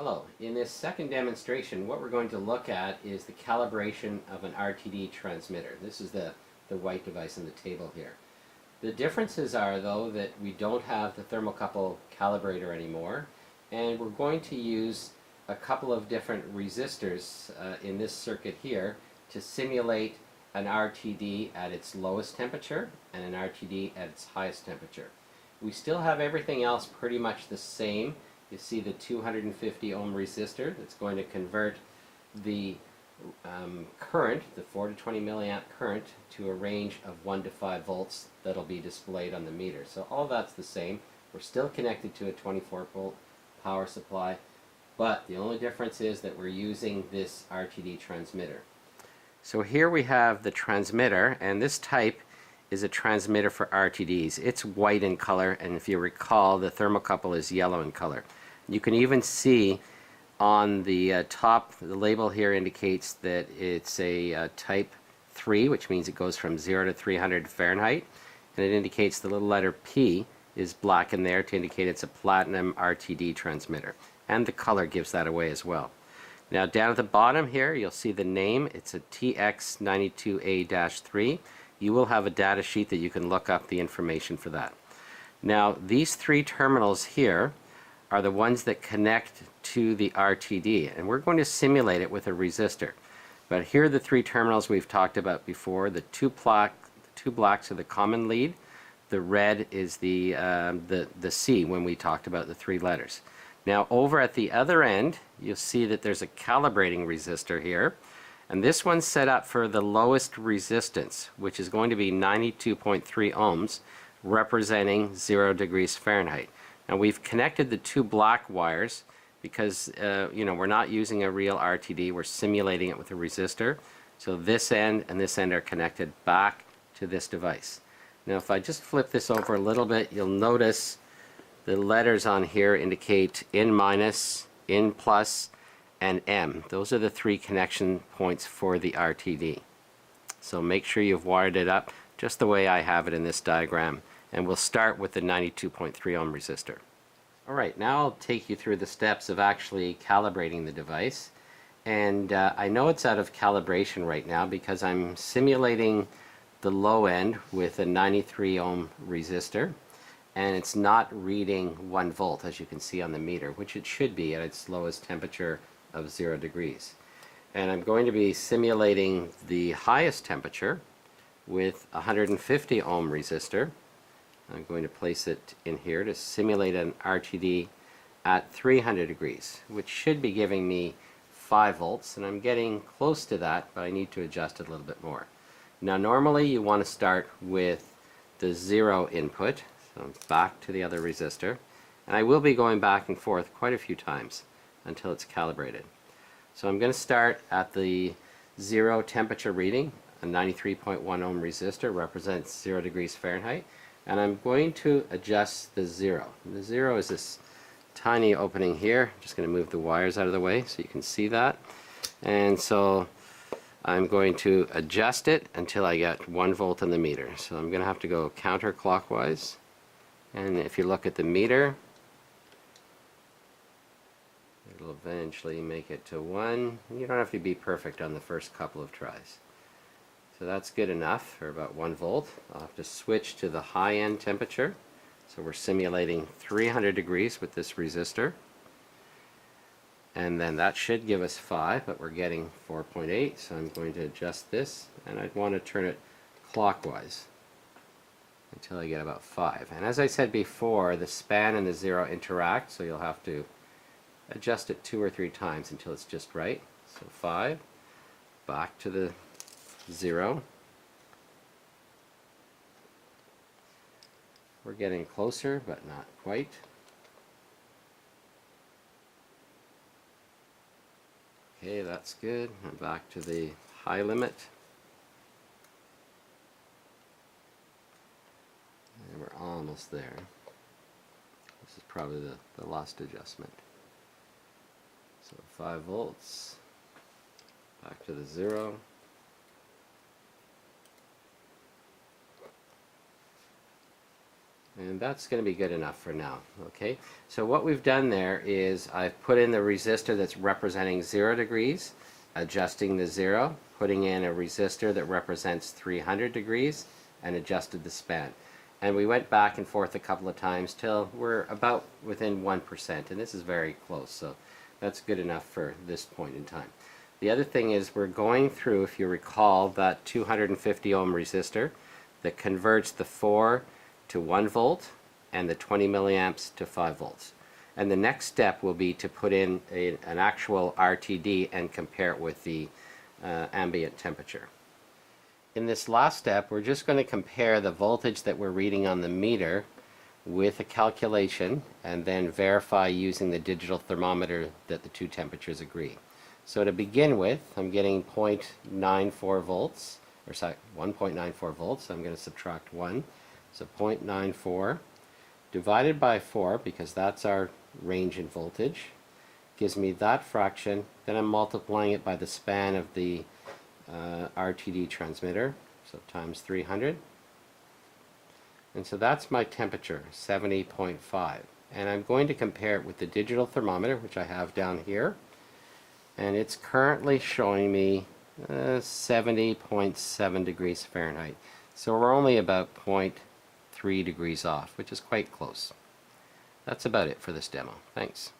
Hello. In this second demonstration, what we're going to look at is the calibration of an RTD transmitter. This is the white device on the table here. The differences are, though, that we don't have the thermocouple calibrator anymore, and we're going to use a couple of different resistors in this circuit here to simulate an RTD at its lowest temperature and an RTD at its highest temperature. We still have everything else pretty much the same. You see the 250 ohm resistor that's going to convert the current, the 4 to 20 milliamp current, to a range of 1 to 5 volts that'll be displayed on the meter. So all that's the same. We're still connected to a 24 volt power supply, but the only difference is that we're using this RTD transmitter. So here we have the transmitter, and this type is a transmitter for RTDs. It's white in color, and if you recall, the thermocouple is yellow in color. You can even see on the top, the label here indicates that it's a type 3, which means it goes from 0 to 300 Fahrenheit, and it indicates the little letter P is black in there to indicate it's a platinum RTD transmitter, and the color gives that away as well. Now down at the bottom here you'll see the name. It's a TX92A-3. You will have a data sheet that you can look up the information for that. Now these three terminals here are the ones that connect to the RTD, and we're going to simulate it with a resistor. But here are the three terminals we've talked about before. The two blacks are the common lead. The red is the C when we talked about the three letters. Now over at the other end you'll see that there's a calibrating resistor here, and this one's set up for the lowest resistance, which is going to be 92.3 ohms, representing 0 degrees Fahrenheit. Now we've connected the two black wires because we're not using a real RTD, we're simulating it with a resistor. So this end and this end are connected back to this device. Now if I just flip this over a little bit, you'll notice the letters on here indicate in minus, in plus, and M. Those are the three connection points for the RTD. So make sure you've wired it up just the way I have it in this diagram. And we'll start with the 92.3 ohm resistor. Alright, now I'll take you through the steps of actually calibrating the device. And I know it's out of calibration right now because I'm simulating the low end with a 93 ohm resistor, and it's not reading 1 volt as you can see on the meter, which it should be at its lowest temperature of 0 degrees. And I'm going to be simulating the highest temperature with a 150 ohm resistor. I'm going to place it in here to simulate an RTD at 300 degrees, which should be giving me 5 volts, and I'm getting close to that, but I need to adjust it a little bit more. Now normally you want to start with the 0 input, so back to the other resistor, and I will be going back and forth quite a few times until it's calibrated. So I'm going to start at the 0 temperature reading. A 93.1 ohm resistor represents 0 degrees Fahrenheit. And I'm going to adjust the 0. The 0 is this tiny opening here. I'm just going to move the wires out of the way so you can see that. And so I'm going to adjust it until I get 1 volt on the meter. So I'm going to have to go counterclockwise. And if you look at the meter, it'll eventually make it to 1. You don't have to be perfect on the first couple of tries. So that's good enough for about 1 volt. I'll have to switch to the high end temperature. So we're simulating 300 degrees with this resistor. And then that should give us 5, but we're getting 4.8. So I'm going to adjust this, and I'd want to turn it clockwise until I get about 5. And as I said before, the span and the 0 interact, so you'll have to adjust it 2 or 3 times until it's just right. So 5, back to the 0. We're getting closer, but not quite. Okay, that's good. I'm back to the high limit. And we're almost there. This is probably the last adjustment. So 5 volts. Back to the 0. And that's going to be good enough for now. Okay, so what we've done there is I've put in the resistor that's representing 0 degrees, adjusting the 0, putting in a resistor that represents 300 degrees, and adjusted the span. And we went back and forth a couple of times till we're about within 1%, and this is very close, so that's good enough for this point in time. The other thing is we're going through, if you recall, that 250 ohm resistor that converts the 4 to 1 volt and the 20 milliamps to 5 volts. And the next step will be to put in an actual RTD and compare it with the ambient temperature. In this last step, we're just going to compare the voltage that we're reading on the meter with a calculation and then verify using the digital thermometer that the two temperatures agree. So to begin with, I'm getting 0.94 volts, or sorry, 1.94 volts. I'm going to subtract 1. So 0.94 divided by 4, because that's our range in voltage, gives me that fraction. Then I'm multiplying it by the span of the RTD transmitter, so times 300. And so that's my temperature, 70.5. And I'm going to compare it with the digital thermometer, which I have down here. And it's currently showing me 70.7 degrees Fahrenheit. So we're only about 0.3 degrees off, which is quite close. That's about it for this demo. Thanks.